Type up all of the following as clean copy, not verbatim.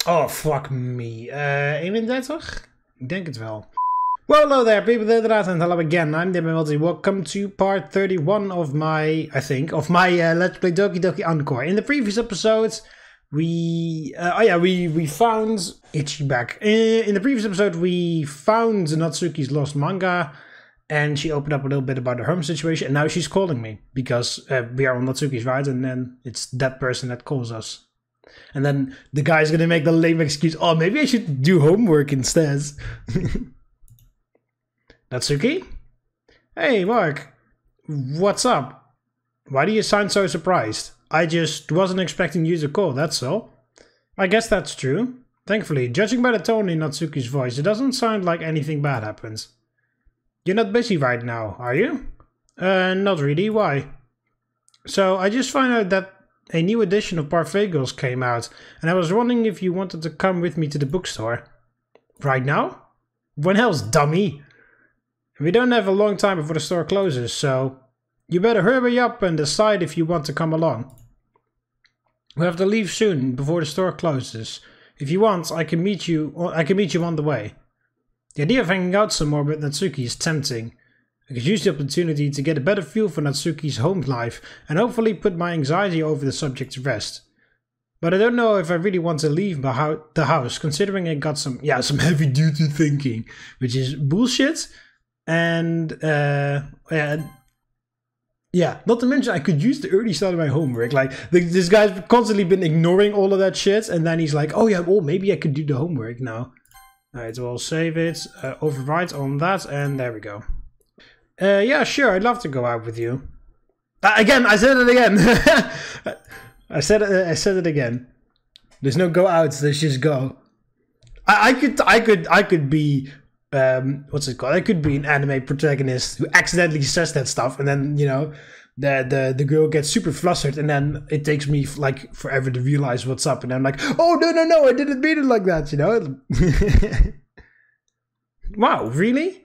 Oh, fuck me. 31? Ik denk het wel. Well, hello there, people inderdaad, and hello again. I'm TheMBmulti. Welcome to part 31 of my, Let's Play Doki Doki Encore. In the previous episode, we found Itchy back. In the previous episode, we found Natsuki's lost manga, and she opened up a little bit about her home situation, and now she's calling me because we are on Natsuki's ride, and then it's that person that calls us. And then the guy's gonna make the lame excuse, oh, maybe I should do homework instead. Natsuki? Hey, Mark. What's up? Why do you sound so surprised? I just wasn't expecting you to call, that's all. I guess that's true. Thankfully, judging by the tone in Natsuki's voice, it doesn't sound like anything bad happens. You're not busy right now, are you? Not really, why? So, I just found out that a new edition of Parfait Girls came out, and I was wondering if you wanted to come with me to the bookstore. Right now? When else, dummy? We don't have a long time before the store closes, so you better hurry up and decide if you want to come along. We have to leave soon before the store closes. If you want, I can meet you on the way. The idea of hanging out some more with Natsuki is tempting. I could use the opportunity to get a better feel for Natsuki's home life and hopefully put my anxiety over the subject to rest. But I don't know if I really want to leave the house, considering I got some heavy duty thinking, which is bullshit. And not to mention I could use the early start of my homework. Like this guy's constantly been ignoring all of that shit, and then he's like, oh yeah, well maybe I could do the homework now. Alright, so I'll save it, overwrite on that, and there we go. Yeah, sure, I'd love to go out with you. Again, I said it again. I said it again. There's no go out, there's just go. I could be what's it called? I could be an anime protagonist who accidentally says that stuff, and then, you know, the girl gets super flustered, and then it takes me like forever to realize what's up, and I'm like, oh no, I didn't mean it like that, you know? Wow, really?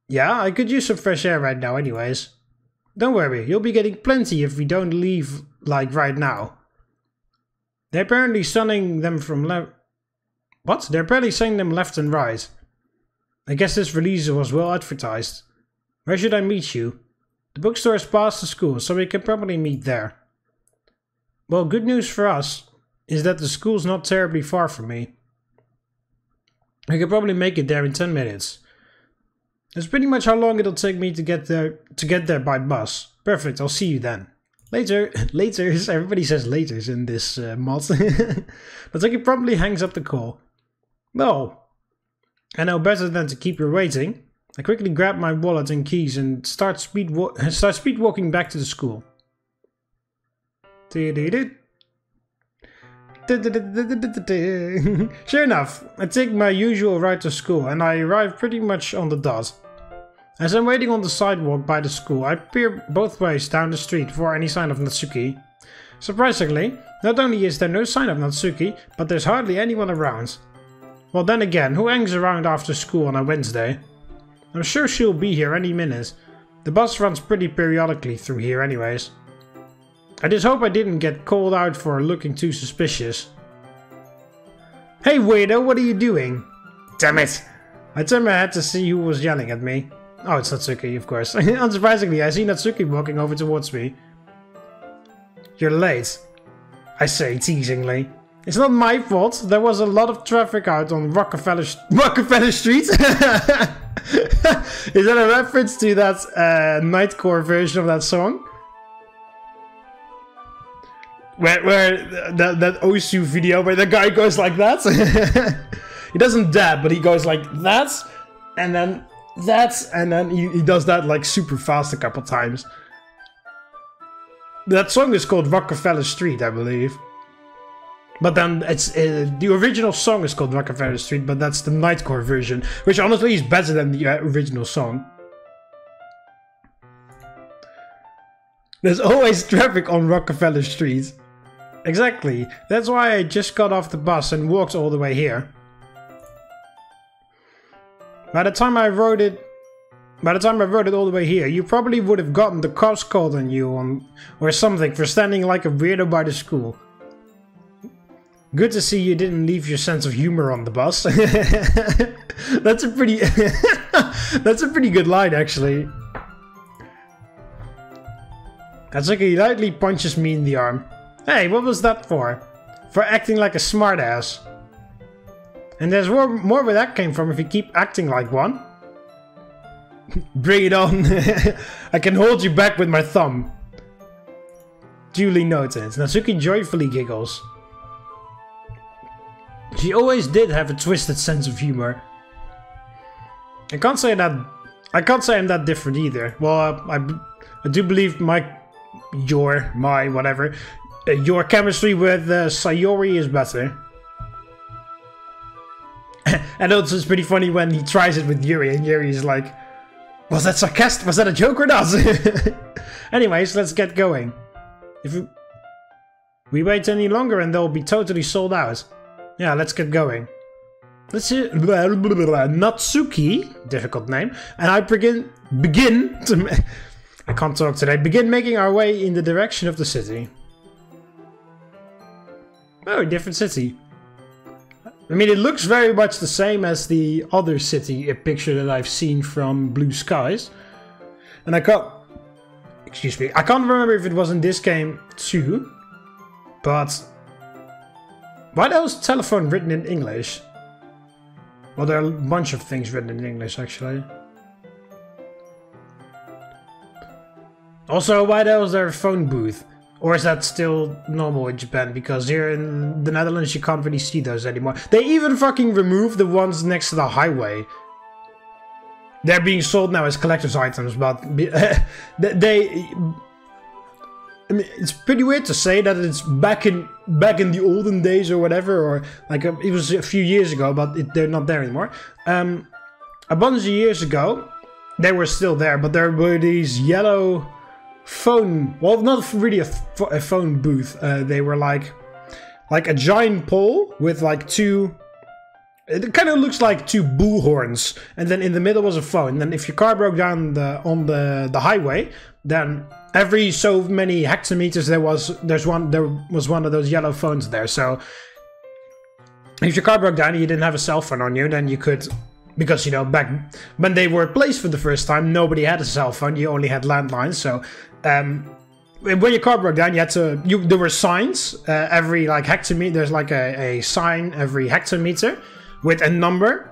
Yeah, I could use some fresh air right now anyways. Don't worry, you'll be getting plenty if we don't leave, like, right now. They're apparently sending them from What? They're apparently sending them left and right. I guess this release was well advertised. Where should I meet you? The bookstore is past the school, so we can probably meet there. Well, good news for us is that the school's not terribly far from me. I could probably make it there in 10 minutes. That's pretty much how long it'll take me to get there by bus. Perfect, I'll see you then. Later. Laters, everybody says laters in this mod. Natsuki probably hangs up the call. No. I know better than to keep you waiting. I quickly grab my wallet and keys and start speed walking back to the school. Sure enough, I take my usual ride to school and I arrive pretty much on the dot. As I'm waiting on the sidewalk by the school, I peer both ways down the street for any sign of Natsuki. Surprisingly, not only is there no sign of Natsuki, but there's hardly anyone around. Well, then again, who hangs around after school on a Wednesday? I'm sure she'll be here any minute. The bus runs pretty periodically through here anyways. I just hope I didn't get called out for looking too suspicious. Hey weirdo, what are you doing? Damn it! I turned my head to see who was yelling at me. Oh, it's Natsuki, of course. Unsurprisingly, I see Natsuki walking over towards me. You're late, I say teasingly. It's not my fault. There was a lot of traffic out on Rockefeller Street. Is that a reference to that Nightcore version of that song? Where that Osu video where the guy goes like that? He doesn't dab, but he goes like that, and then that, and then he does that like super fast a couple times. That song is called Rockefeller Street, I believe. But then it's the original song is called Rockefeller Street, but that's the Nightcore version, which honestly is better than the original song. There's always traffic on Rockefeller Street. Exactly. That's why I just got off the bus and walked all the way here. By the time I wrote it all the way here, you probably would have gotten the cops called on you or something for standing like a weirdo by the school. Good to see you didn't leave your sense of humor on the bus. That's a pretty that's a pretty good line, actually. Katsuki lightly punches me in the arm. Hey, what was that for? For acting like a smartass. And there's more where that came from if you keep acting like one. Bring it on. I can hold you back with my thumb. Duly noted. Natsuki joyfully giggles. She always did have a twisted sense of humor. I can't say I'm that different either. Well, I do believe your chemistry with Sayori is better. And also it's pretty funny when he tries it with Yuri, and Yuri is like, was that sarcastic? Was that a joke or not? Anyways, let's get going. If we wait any longer and they'll be totally sold out. Yeah, let's get going. Let's see. Natsuki, difficult name, and I begin to. I can't talk today. Begin making our way in the direction of the city. Oh, different city. I mean, it looks very much the same as the other city picture that I've seen from Blue Skies. And I can't remember if it was in this game too. But why was telephone written in English? Well, there are a bunch of things written in English, actually. Also, why was there a phone booth? Or is that still normal in Japan? Because here in the Netherlands you can't really see those anymore. They even fucking removed the ones next to the highway. They're being sold now as collector's items, but I mean, it's pretty weird to say that it's back in the olden days or whatever, or like it was a few years ago, but they're not there anymore. A bunch of years ago, they were still there, but there were these yellow phone, well, not really a phone booth. They were like a giant pole with like two. It kind of looks like two bull horns, and then in the middle was a phone. And then if your car broke down on the highway, then every so many hectometers there was one of those yellow phones there. So if your car broke down and you didn't have a cell phone on you, then you could, because you know back when they were placed for the first time, nobody had a cell phone. You only had landlines. So when your car broke down, there were signs every like hectometer. There's like a sign every hectometer with a number,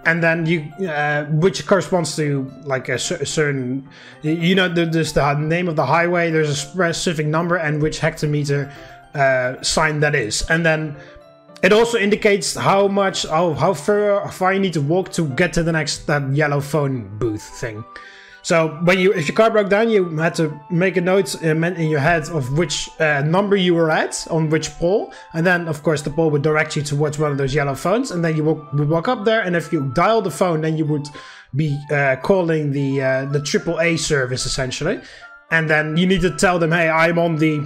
and then which corresponds to like a certain, you know, there's the name of the highway, there's a specific number, and which hectometer sign that is, and then it also indicates how far you need to walk to get to the next yellow phone booth thing. So if your car broke down, you had to make a note in your head of which number you were at on which pole, and then of course the pole would direct you towards one of those yellow phones, and then you would walk up there, and if you dial the phone, then you would be calling the AAA service essentially, and then you need to tell them, hey, I'm on the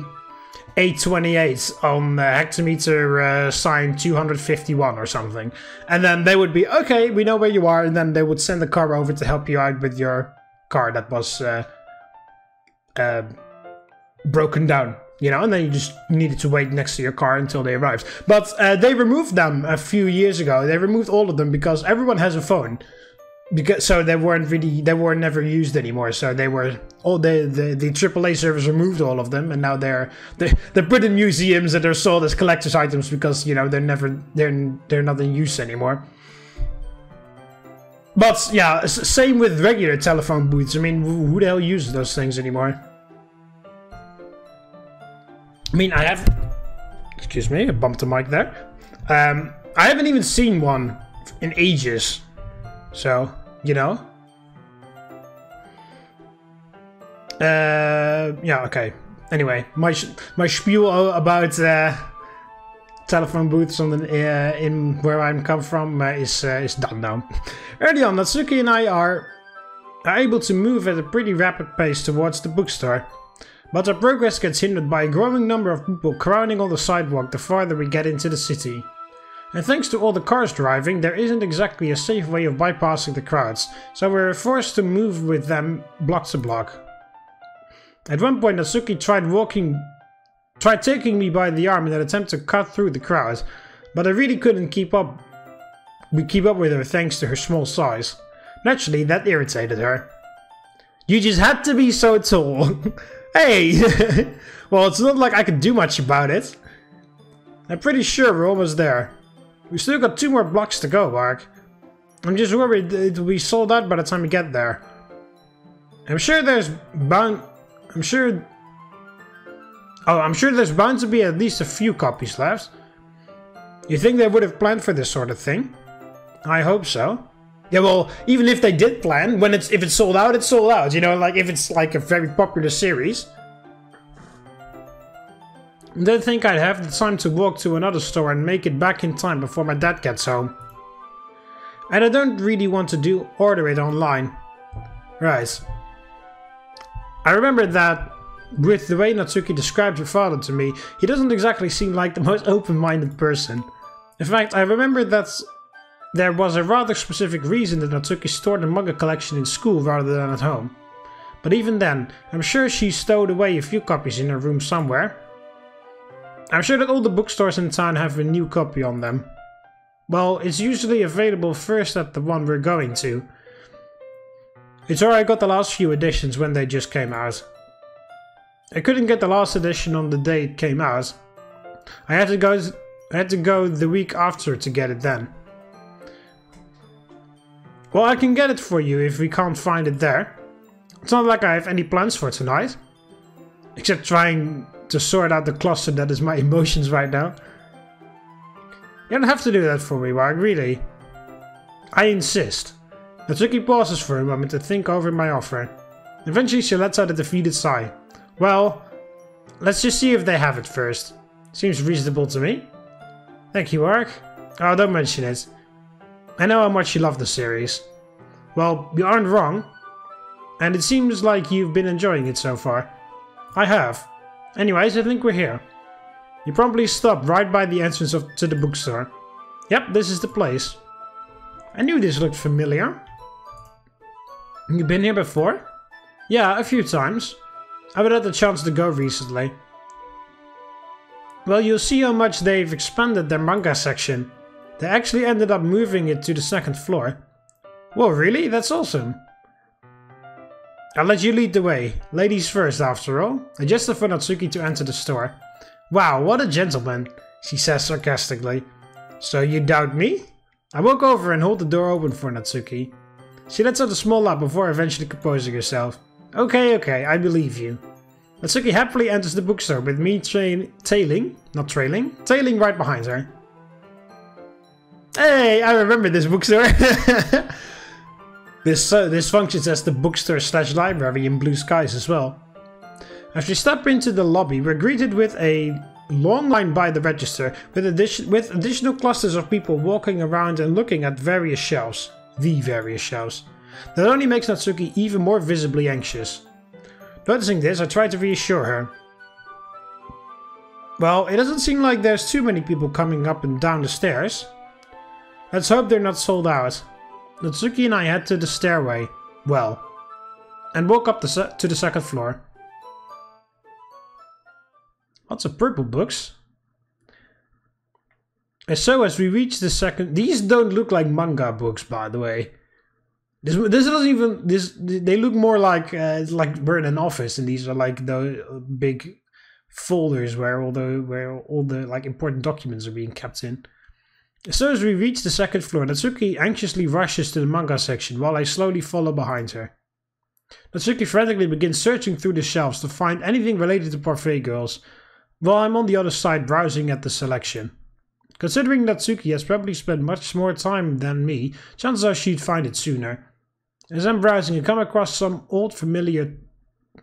828 on hectometer sign 251 or something, and then they would be, okay, we know where you are, and then they would send the car over to help you out with your car that was broken down, you know, and then you just needed to wait next to your car until they arrived. But they removed them a few years ago. They removed all of them because everyone has a phone. So they were never used anymore. So they were all the AAA service removed all of them, and now they're put in museums and they're sold as collector's items because, you know, they're not in use anymore. But yeah, same with regular telephone booths. I mean, who the hell uses those things anymore? I mean, excuse me, I bumped the mic there. I haven't even seen one in ages. So, you know. Yeah, okay. Anyway, my spiel about telephone booths on in where I'm come from is done now. Early on, Natsuki and I are able to move at a pretty rapid pace towards the bookstore, but our progress gets hindered by a growing number of people crowding on the sidewalk the farther we get into the city. And thanks to all the cars driving, there isn't exactly a safe way of bypassing the crowds, so we're forced to move with them block to block. At one point, Natsuki tried walking tried taking me by the arm in an attempt to cut through the crowd, but I really couldn't keep up with her thanks to her small size. Naturally, that irritated her. You just had to be so tall. Hey! Well, it's not like I could do much about it. I'm pretty sure we're almost there. We still got 2 more blocks to go, Mark. I'm just worried it'll be sold out by the time we get there. I'm sure there's bound to be at least a few copies left. You think they would have planned for this sort of thing? I hope so. Yeah, well, even if they did plan, if it's sold out, it's sold out. You know, like if it's like a very popular series. I don't think I'd have the time to walk to another store and make it back in time before my dad gets home. And I don't really want to order it online. Right. I remember that with the way Natsuki described her father to me, he doesn't exactly seem like the most open-minded person. In fact, I remember that there was a rather specific reason that Natsuki stored the manga collection in school rather than at home. But even then, I'm sure she stowed away a few copies in her room somewhere. I'm sure that all the bookstores in town have a new copy on them. Well, it's usually available first at the one we're going to. It's where I got the last few editions when they just came out. I couldn't get the last edition on the day it came out. I had to go the week after to get it then. Well, I can get it for you if we can't find it there. It's not like I have any plans for tonight. Except trying to sort out the cluster that is my emotions right now. You don't have to do that for me, Mark, really. I insist. Natsuki pauses for a moment to think over my offer. Eventually she lets out a defeated sigh. Well, let's just see if they have it first. Seems reasonable to me. Thank you, Mark. Oh, don't mention it. I know how much you love the series. Well, you aren't wrong. And it seems like you've been enjoying it so far. I have. Anyways, I think we're here. You probably stopped right by the entrance to the bookstore. Yep, this is the place. I knew this looked familiar. You been here before? Yeah, a few times. I haven't had the chance to go recently. Well, you'll see how much they've expanded their manga section. They actually ended up moving it to the 2nd floor. Whoa, really? That's awesome. I'll let you lead the way. Ladies first, after all. I gesture for Natsuki to enter the store. Wow, what a gentleman, she says sarcastically. So you doubt me? I walk over and hold the door open for Natsuki. She lets out a small laugh before eventually composing herself. Okay, I believe you. Natsuki happily enters the bookstore with me tailing right behind her. Hey, I remember this bookstore. This functions as the bookstore/library in Blue Skies as well. As we step into the lobby, we're greeted with a long line by the register, with additional clusters of people walking around and looking at various shelves. That only makes Natsuki even more visibly anxious. Noticing this, I try to reassure her. Well, it doesn't seem like there's too many people coming up and down the stairs. Let's hope they're not sold out. Natsuki and I head to the stairway, and walk up to the 2nd floor. Lots of purple books. And so as we reach the 2nd... These don't look like manga books, by the way. This doesn't even... They look more like we're in an office, and these are like the big folders where all the like important documents are being kept in. So as we reach the 2nd floor, Natsuki anxiously rushes to the manga section while I slowly follow behind her. Natsuki frantically begins searching through the shelves to find anything related to Parfait Girls, while I'm on the other side browsing at the selection. Considering Natsuki has probably spent much more time than me, chances are she'd find it sooner. As I'm browsing, I come across some old familiar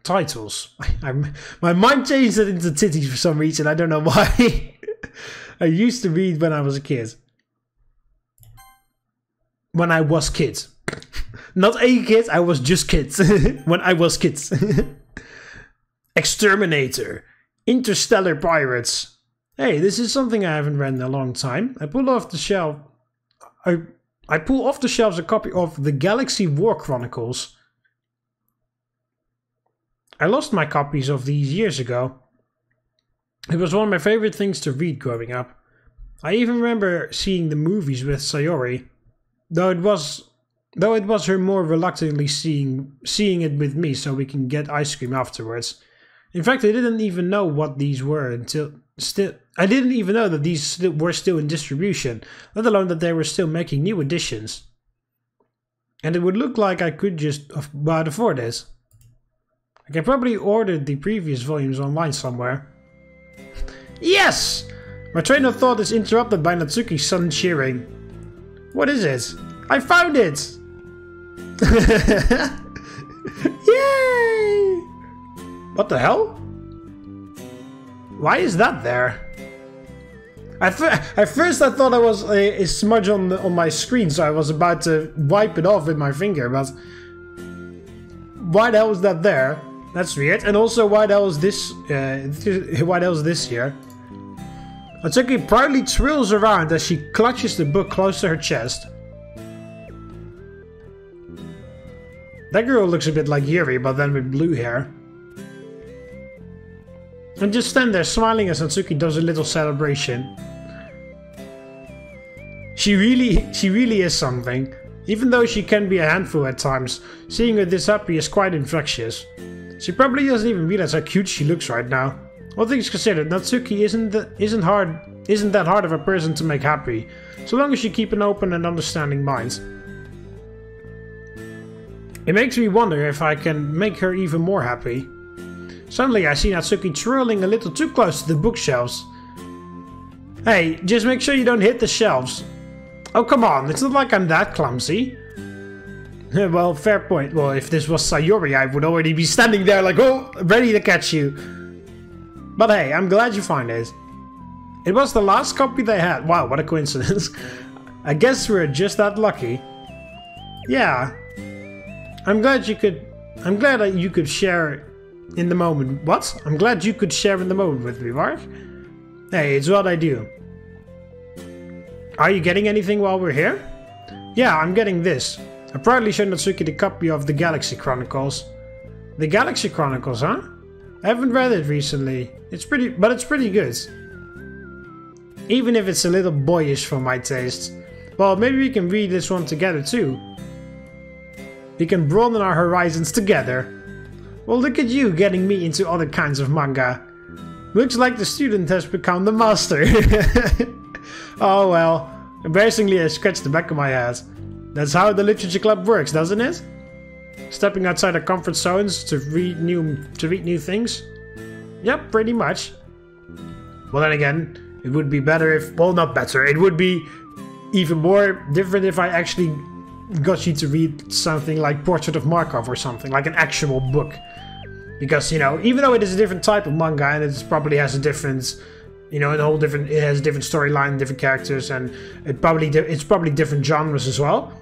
titles. My mind changed it into titties for some reason, I don't know why. I used to read when I was a kid. When I was kids. Not a kid, I was just kids. When I was kids. Exterminator. Interstellar Pirates. Hey, this is something I haven't read in a long time. I pull off the shelf a copy of The Galaxy War Chronicles. I lost my copies of these years ago. It was one of my favorite things to read growing up. I even remember seeing the movies with Sayori, though it was her more reluctantly seeing it with me so we can get ice cream afterwards. In fact, I didn't even know what these were I didn't even know that these were still in distribution, let alone that they were still making new editions. And it would look like I could just about afford this. I can probably order the previous volumes online somewhere. Yes! My train of thought is interrupted by Natsuki's sudden cheering. What is it? I found it! Yay! What the hell? Why is that there? At first I thought I was a smudge on my screen, so I was about to wipe it off with my finger, but why the hell is that there? That's weird. And also, why the hell is this here? Natsuki proudly twirls around as she clutches the book close to her chest. That girl looks a bit like Yuri, but then with blue hair. And just stand there smiling as Natsuki does a little celebration. She really is something. Even though she can be a handful at times, seeing her this happy is quite infectious. She probably doesn't even realize how cute she looks right now. All things considered, Natsuki isn't that hard of a person to make happy, so long as you keep an open and understanding mind. It makes me wonder if I can make her even more happy. Suddenly I see Natsuki twirling a little too close to the bookshelves. Hey, just make sure you don't hit the shelves. Oh come on, it's not like I'm that clumsy. Well, fair point. Well, if this was Sayori, I would already be standing there like, oh, ready to catch you. But hey, I'm glad you find it. It was the last copy they had. Wow, what a coincidence. I guess we're just that lucky. Yeah. I'm glad that you could share in the moment. What? I'm glad you could share in the moment with me, Mark. Hey, it's what I do. Are you getting anything while we're here? Yeah, I'm getting this. I proudly showed Natsuki the copy of the Galaxy Chronicles. The Galaxy Chronicles, huh? I haven't read it recently. It's pretty good. Even if it's a little boyish for my taste. Well, maybe we can read this one together too. We can broaden our horizons together. Well, look at you getting me into other kinds of manga. Looks like the student has become the master. Oh well. Embarrassingly, I scratched the back of my head. That's how the literature club works, doesn't it? Stepping outside our comfort zones to read new things? Yep, pretty much. Well then again, it would be better if... Well, not better. It would be even more different if I actually got you to read something like Portrait of Markov or something, like an actual book. Because, you know, even though it is a different type of manga and it probably has a different... You know, it has a different storyline, different characters, and it's probably different genres as well.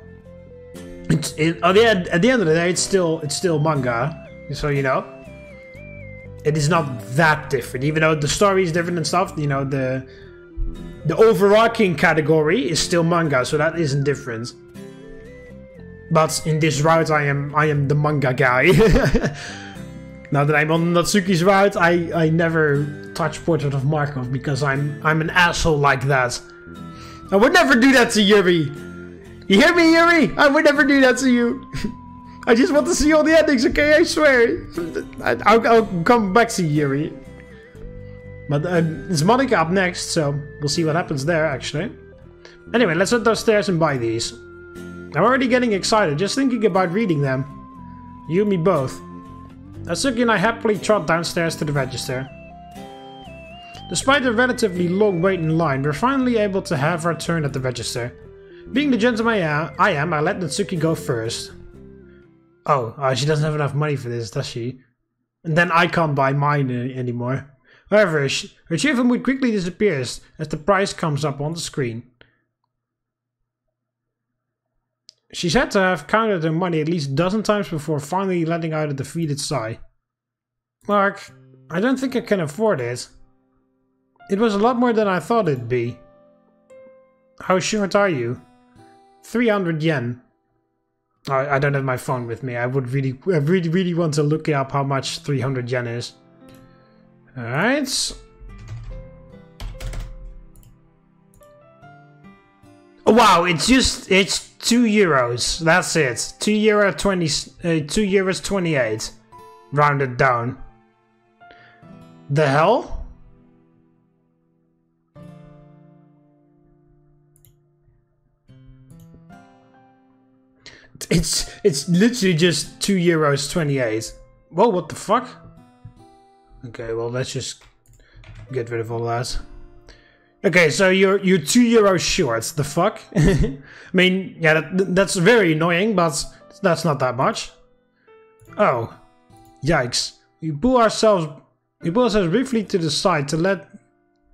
At the end of the day, it's still manga, so you know, it is not that different. Even though the story is different and stuff, you know, the overarching category is still manga, so that isn't different. But in this route, I am the manga guy. Now that I'm on Natsuki's route, I never touch Portrait of Markov because I'm an asshole like that. I would never do that to Yuri. You hear me, Yuri? I would never do that to you. I just want to see all the endings, okay? I swear. I'll come back to Yuri. But it's Monika up next, so we'll see what happens there, actually. Anyway, let's head downstairs and buy these. I'm already getting excited, just thinking about reading them. You and me both. Natsuki and I happily trot downstairs to the register. Despite a relatively long wait in line, we're finally able to have our turn at the register. Being the gentleman I am, I let Natsuki go first. Oh, she doesn't have enough money for this, does she? And then I can't buy mine anymore. However, her cheerful mood quickly disappears as the price comes up on the screen. She's had to have counted her money at least a dozen times before finally letting out a defeated sigh. Mark, I don't think I can afford it. It was a lot more than I thought it'd be. How short are you? 300 yen. I don't have my phone with me. I really want to look up how much 300 yen is. Alright. Wow, it's 2 euros. That's it. €2 28. Rounded down. The hell? It's literally just €2 28. Whoa, what the fuck? Okay, well let's just get rid of all that. Okay, so you're €2 short. The fuck? I mean, yeah, that's very annoying, but that's not that much. Oh, yikes! We pull ourselves briefly to the side to let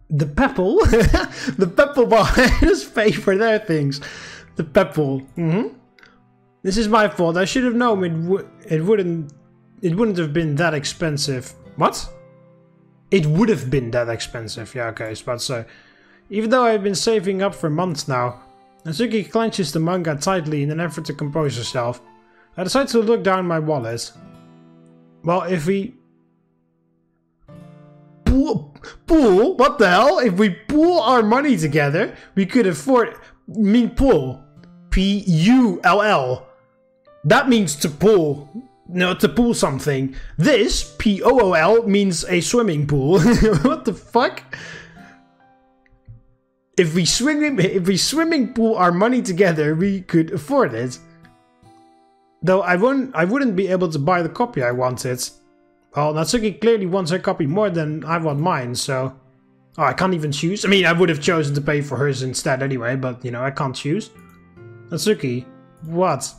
the people, the people behind us pay for their things. The people. This is my fault. I should have known it wouldn't have been that expensive. What? It would have been that expensive. Yeah, okay, I was about to say. Even though I've been saving up for months now, Natsuki clenches the manga tightly in an effort to compose herself. I decide to look down my wallet. Well, if we pool, what the hell? If we pool our money together, we could afford. Pool, P-U-L-L. That means to pool. No, to pool something. This, P-O-O-L, means a swimming pool. What the fuck? If we swimming pool our money together, we could afford it. Though I wouldn't be able to buy the copy I wanted. Well, Natsuki clearly wants her copy more than I want mine, so... Oh, I can't even choose. I mean, I would have chosen to pay for hers instead anyway, but, you know, I can't choose. Natsuki, what?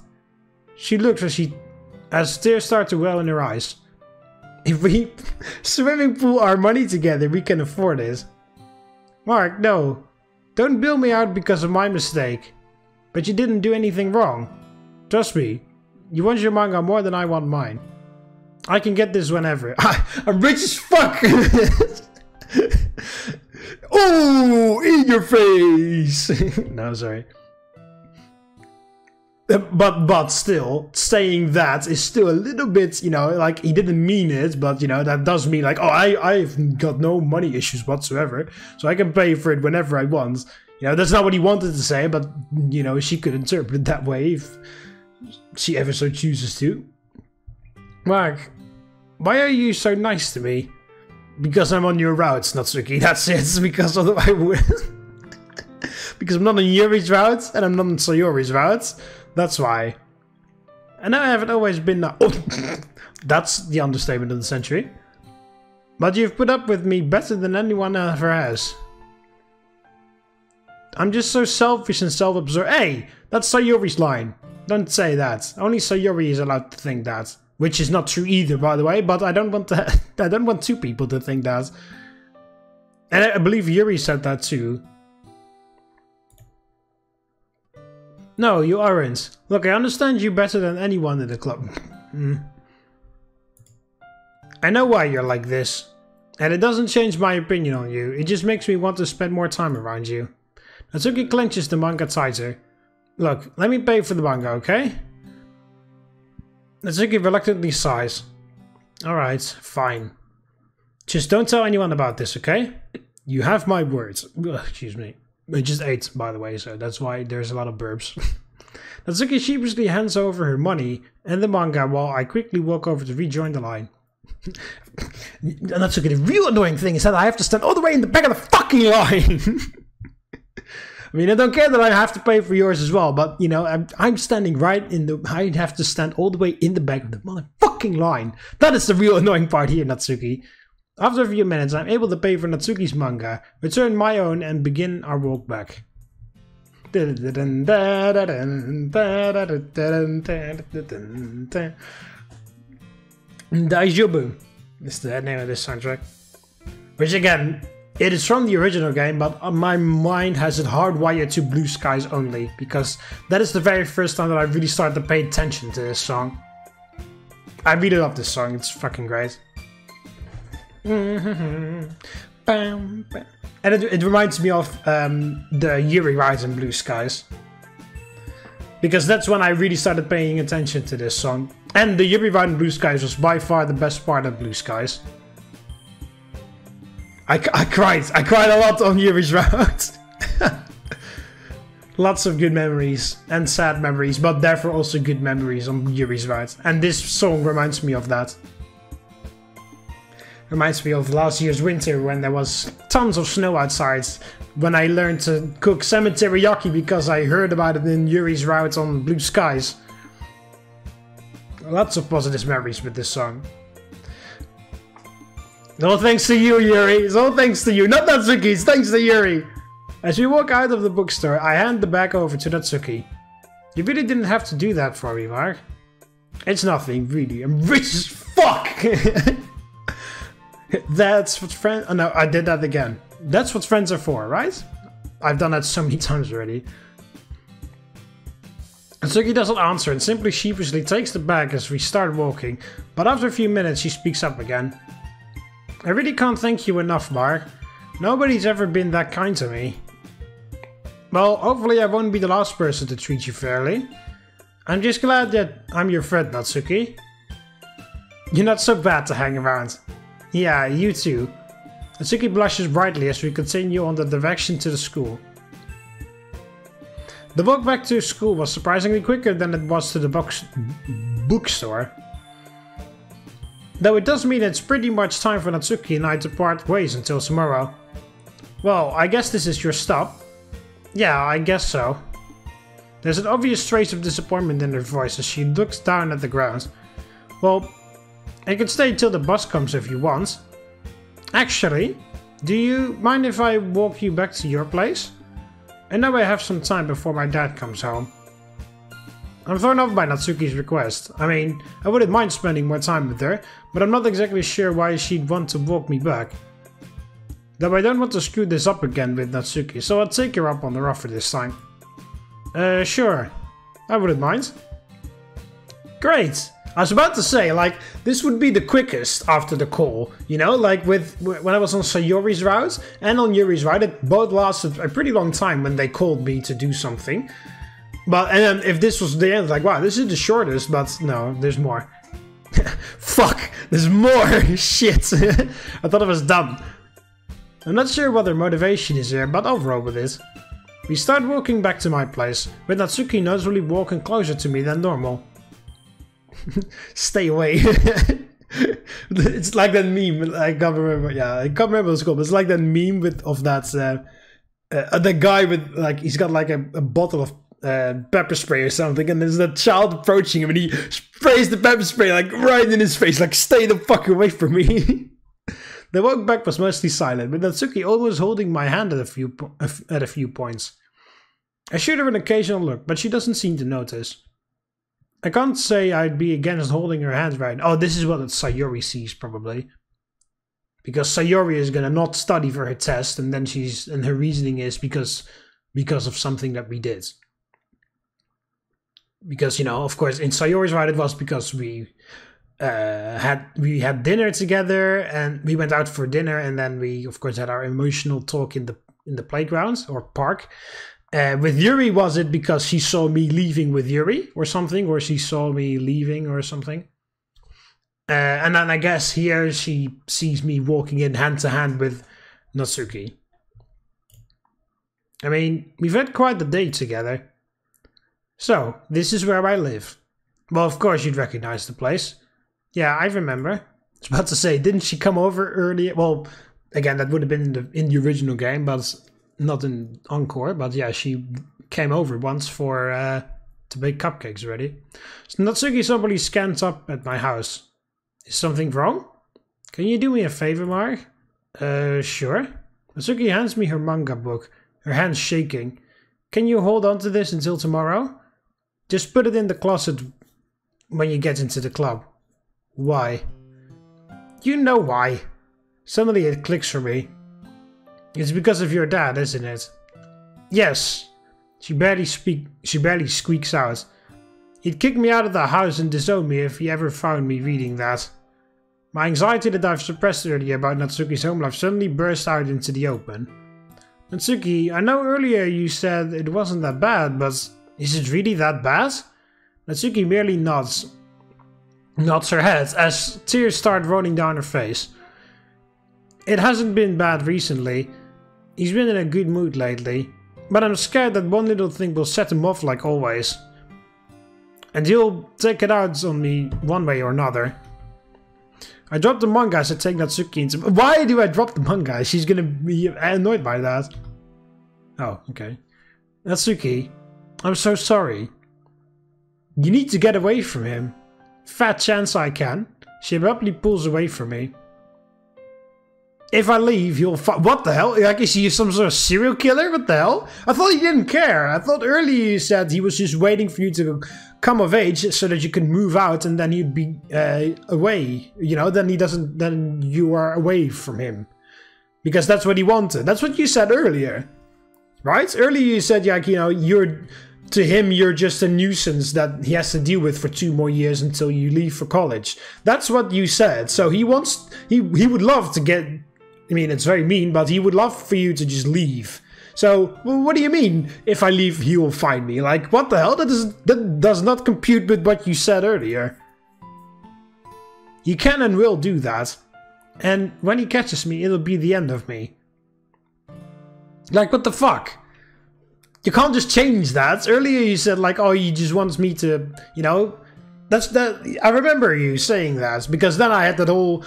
She looks as tears start to well in her eyes. If we swimming pool our money together, we can afford it. Mark, no. Don't bail me out because of my mistake. But you didn't do anything wrong. Trust me. You want your manga more than I want mine. I can get this whenever. I'm rich as fuck! Oh, in your face! No, sorry. But still, saying that is still a little bit, you know, like he didn't mean it, but you know, that does mean like, oh, I've got no money issues whatsoever, so I can pay for it whenever I want. You know, that's not what he wanted to say, but you know, she could interpret it that way if she ever so chooses to. Mark, why are you so nice to me? Because I'm on your routes, Natsuki, that's it, because otherwise I would. Because I'm not on Yuri's route, and I'm not on Sayori's route. That's why. And I haven't always been oh, that's the understatement of the century. But you've put up with me better than anyone ever has. I'm just so selfish and self-absorbed. Hey, that's Sayori's line. Don't say that. Only Sayori is allowed to think that. Which is not true either, by the way, but I don't want to I don't want two people to think that. And I believe Yuri said that too. No, you aren't. Look, I understand you better than anyone in the club. I know why you're like this. And it doesn't change my opinion on you. It just makes me want to spend more time around you. Natsuki clenches the manga tighter. Look, let me pay for the manga, okay? Natsuki reluctantly sighs. Alright, fine. Just don't tell anyone about this, okay? You have my words. Ugh, excuse me. I just ate, by the way, so that's why there's a lot of burps. Natsuki sheepishly hands over her money and the manga while I quickly walk over to rejoin the line. Natsuki, the real annoying thing is that I have to stand all the way in the back of the fucking line! I mean, I don't care that I have to pay for yours as well, but, you know, I'm standing right in the... I have to stand all the way in the back of the motherfucking line! That is the real annoying part here, Natsuki. After a few minutes, I'm able to pay for Natsuki's manga, return my own, and begin our walk back. Daijoubu is the name of this soundtrack. Which again, it is from the original game, but my mind has it hardwired to Blue Skies only, because that is the very first time that I really started to pay attention to this song. I really love this song, it's fucking great. And it reminds me of the Yuri ride in Blue Skies. Because that's when I really started paying attention to this song. And the Yuri ride in Blue Skies was by far the best part of Blue Skies. I cried a lot on Yuri's route. Lots of good memories and sad memories, but therefore also good memories on Yuri's Route. And this song reminds me of that. Reminds me of last year's winter when there was tons of snow outside. When I learned to cook salmon teriyaki because I heard about it in Yuri's Route on Blue Skies. Lots of positive memories with this song. All thanks to you, Yuri. It's all thanks to you. Not Natsuki, it's thanks to Yuri. As we walk out of the bookstore, I hand the bag over to Natsuki. You really didn't have to do that for me, Mark. It's nothing, really. I'm rich as fuck! That's what friends... Oh no, I did that again. That's what friends are for, right? I've done that so many times already. Natsuki doesn't answer and simply sheepishly takes the bag as we start walking, but after a few minutes she speaks up again. I really can't thank you enough, Mark. Nobody's ever been that kind to me. Well, hopefully I won't be the last person to treat you fairly. I'm just glad that I'm your friend, Natsuki. You're not so bad to hang around. Yeah, you too. Natsuki blushes brightly as we continue on the direction to the school. The walk back to school was surprisingly quicker than it was to the bookstore. Though it does mean it's pretty much time for Natsuki and I to part ways until tomorrow. Well, I guess this is your stop. Yeah, I guess so. There's an obvious trace of disappointment in her voice as she looks down at the ground. Well, I can stay till the bus comes if you want. Actually, do you mind if I walk you back to your place? I know I have some time before my dad comes home. I'm thrown off by Natsuki's request. I mean, I wouldn't mind spending more time with her, but I'm not exactly sure why she'd want to walk me back. Though I don't want to screw this up again with Natsuki, so I'll take her up on her offer this time. Sure. I wouldn't mind. Great! I was about to say, like, this would be the quickest after the call, you know, like with when I was on Sayori's route and on Yuri's route, it both lasted a pretty long time when they called me to do something. But, and then if this was the end, like, wow, this is the shortest, but no, there's more. Fuck, there's more! Shit! I thought it was done. I'm not sure what their motivation is here, but I'll roll with it. We start walking back to my place, with Natsuki noticeably walking closer to me than normal. Stay away. It's like that meme, I can't remember, yeah, I can't remember what it's called, but it's like that meme of that, the guy with, like, he's got like a bottle of pepper spray or something, and there's that child approaching him and he sprays the pepper spray like right in his face, like, stay the fuck away from me. The walk back was mostly silent, with Natsuki always holding my hand at a few points. I shoot her an occasional look, but she doesn't seem to notice. I can't say I'd be against holding her hand right now. Oh, this is what Sayori sees, probably. Because Sayori is gonna not study for her test, and then her reasoning is because of something that we did. Because, you know, of course, in Sayori's right, it was because we had dinner together, and we went out for dinner, and then we, of course, had our emotional talk in the playground or park. With Yuri, was it because she saw me leaving with Yuri or something, or she saw me leaving or something? And then I guess here she sees me walking in hand to hand with Natsuki. I mean, we've had quite the day together. So, this is where I live. Well, of course you'd recognize the place. Yeah, I remember. I was about to say, didn't she come over earlier? Well, again, that would have been in the original game, but not in Encore. But yeah, she came over once to make cupcakes ready. So Natsuki suddenly scans up at my house. Is something wrong? Can you do me a favor, Mark? Sure. Natsuki hands me her manga book, her hands shaking. Can you hold on to this until tomorrow? Just put it in the closet when you get into the club. Why? You know why. Suddenly it clicks for me. It's because of your dad, isn't it? Yes. She barely squeaks out. He'd kick me out of the house and disown me if he ever found me reading that. My anxiety that I've suppressed earlier about Natsuki's home life suddenly burst out into the open. Natsuki, I know earlier you said it wasn't that bad, but is it really that bad? Natsuki merely nods her head as tears start rolling down her face. It hasn't been bad recently. He's been in a good mood lately. But I'm scared that one little thing will set him off like always. And he'll take it out on me one way or another. I dropped the manga as I take Natsuki into... Why do I drop the manga? She's gonna be annoyed by that. Oh, okay. Natsuki, I'm so sorry. You need to get away from him. Fat chance I can. She abruptly pulls away from me. If I leave, you'll what the hell? Like, is he some sort of serial killer? What the hell? I thought he didn't care. I thought earlier you said he was just waiting for you to come of age so that you can move out and then he'd be away. You know, then then you are away from him. Because that's what he wanted. That's what you said earlier. Right? Earlier you said, like, you know, to him, you're just a nuisance that he has to deal with for 2 more years until you leave for college. That's what you said. So he would love to get... I mean, it's very mean, but he would love for you to just leave. So, well, what do you mean, if I leave, he will find me? Like, what the hell? That does not compute with what you said earlier. He can and will do that. And when he catches me, it'll be the end of me. Like, what the fuck? You can't just change that. Earlier you said, like, oh, he just wants me to, you know... I remember you saying that, because then I had that whole...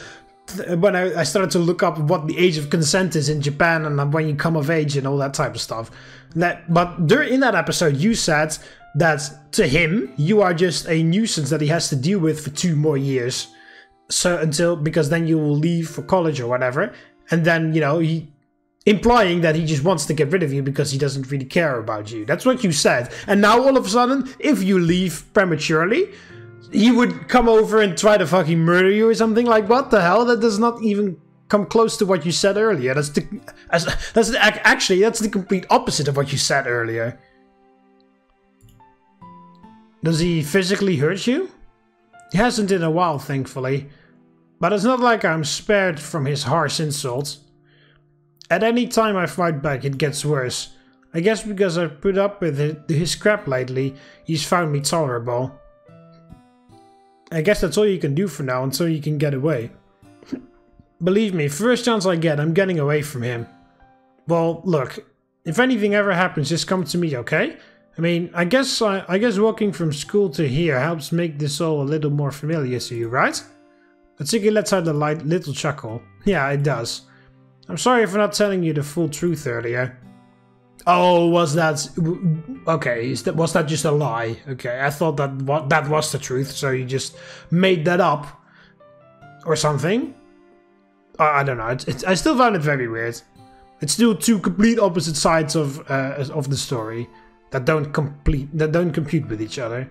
When I started to look up what the age of consent is in Japan and when you come of age and all that type of stuff. But in that episode you said that to him you are just a nuisance that he has to deal with for 2 more years. So because then you will leave for college or whatever. And then, you know, implying that he just wants to get rid of you because he doesn't really care about you. That's what you said. And now all of a sudden, if you leave prematurely... he would come over and try to fucking murder you or something. Like, what the hell? That does not even come close to what you said earlier. That's the complete opposite of what you said earlier. Does he physically hurt you? He hasn't in a while, thankfully. But it's not like I'm spared from his harsh insults. At any time I fight back, it gets worse. I guess because I've put up with his crap lately, he's found me tolerable. I guess that's all you can do for now until you can get away. Believe me, first chance I get, I'm getting away from him. Well, look, if anything ever happens, just come to me, okay? I mean, I guess walking from school to here helps make this all a little more familiar to you, right? Atsuki lets out a light little chuckle. Yeah, it does. I'm sorry for not telling you the full truth earlier. Oh, was that... Okay, was that just a lie? Okay, I thought that was the truth, so you just made that up. Or something? I don't know, I still found it very weird. It's still 2 complete opposite sides of the story that don't compute with each other.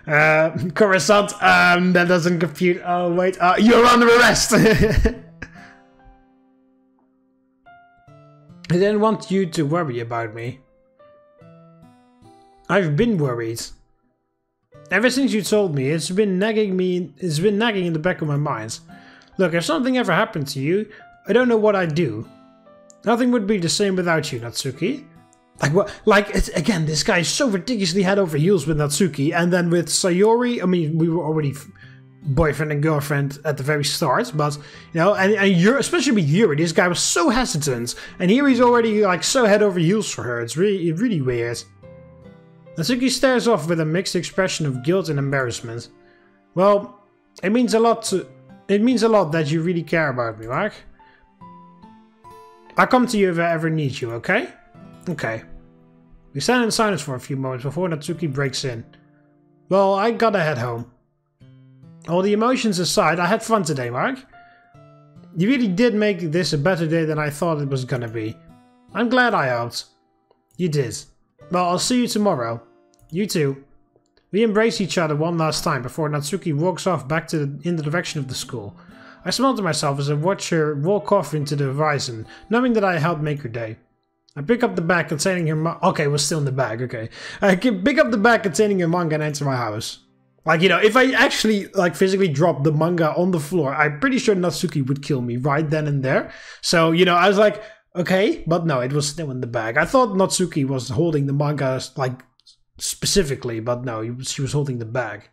Coruscant, that doesn't compute. Oh, wait, you're under arrest! I didn't want you to worry about me. I've been worried. Ever since you told me, it's been nagging in the back of my mind. Look, if something ever happened to you, I don't know what I'd do. Nothing would be the same without you, Natsuki. Like what? Like, again, this guy is so ridiculously head over heels with Natsuki, and then with Sayori, I mean, we were already boyfriend and girlfriend at the very start, but you know, and you're especially with Yuri, this guy was so hesitant, and here he's already like so head over heels for her. It's really weird. Natsuki stares off with a mixed expression of guilt and embarrassment. Well, it means a lot that you really care about me, Mark. I'll come to you if I ever need you, okay? Okay. We stand in silence for a few moments before Natsuki breaks in. Well, I gotta head home. All the emotions aside, I had fun today, Mark. You really did make this a better day than I thought it was gonna be. I'm glad I helped. You did. Well, I'll see you tomorrow. You too. We embrace each other one last time before Natsuki walks off back in the direction of the school. I smile to myself as I watch her walk off into the horizon, knowing that I helped make her day. I pick up the bag containing her okay, we're still in the bag, okay. I can pick up the bag containing her manga and enter my house. Like, you know, if I actually, like, physically drop the manga on the floor, I'm pretty sure Natsuki would kill me right then and there. So, you know, I was like, okay, but no, it was still in the bag. I thought Natsuki was holding the manga, like, specifically, but no, she was holding the bag.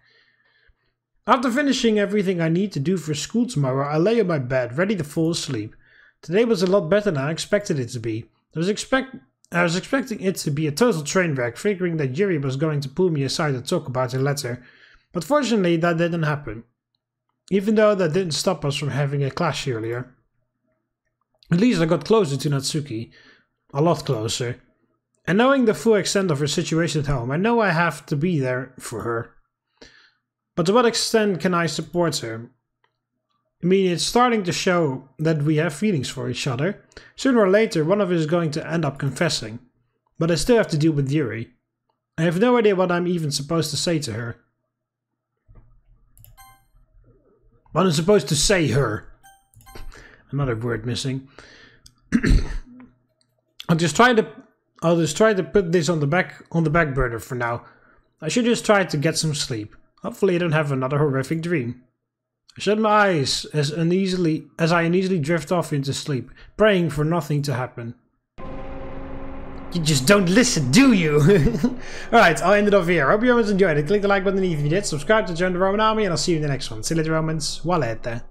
After finishing everything I need to do for school tomorrow, I lay on my bed, ready to fall asleep. Today was a lot better than I expected it to be. I was expecting it to be a total train wreck, figuring that Yuri was going to pull me aside and talk about her letter. But fortunately, that didn't happen. Even though that didn't stop us from having a clash earlier. At least I got closer to Natsuki. A lot closer. And knowing the full extent of her situation at home, I know I have to be there for her. But to what extent can I support her? I mean, it's starting to show that we have feelings for each other. Sooner or later, one of us is going to end up confessing. But I still have to deal with Yuri. I have no idea what I'm even supposed to say to her. What I'm supposed to say her. Another word missing. I'll just try to put this on the back burner for now. I should just try to get some sleep. Hopefully I don't have another horrific dream. I shut my eyes as I uneasily drift off into sleep, praying for nothing to happen. You just don't listen, do you? Alright, I'll end it off here. Hope you guys enjoyed it. Click the like button if you did. Subscribe to join the Roman army and I'll see you in the next one. See you later, Romans. Valete.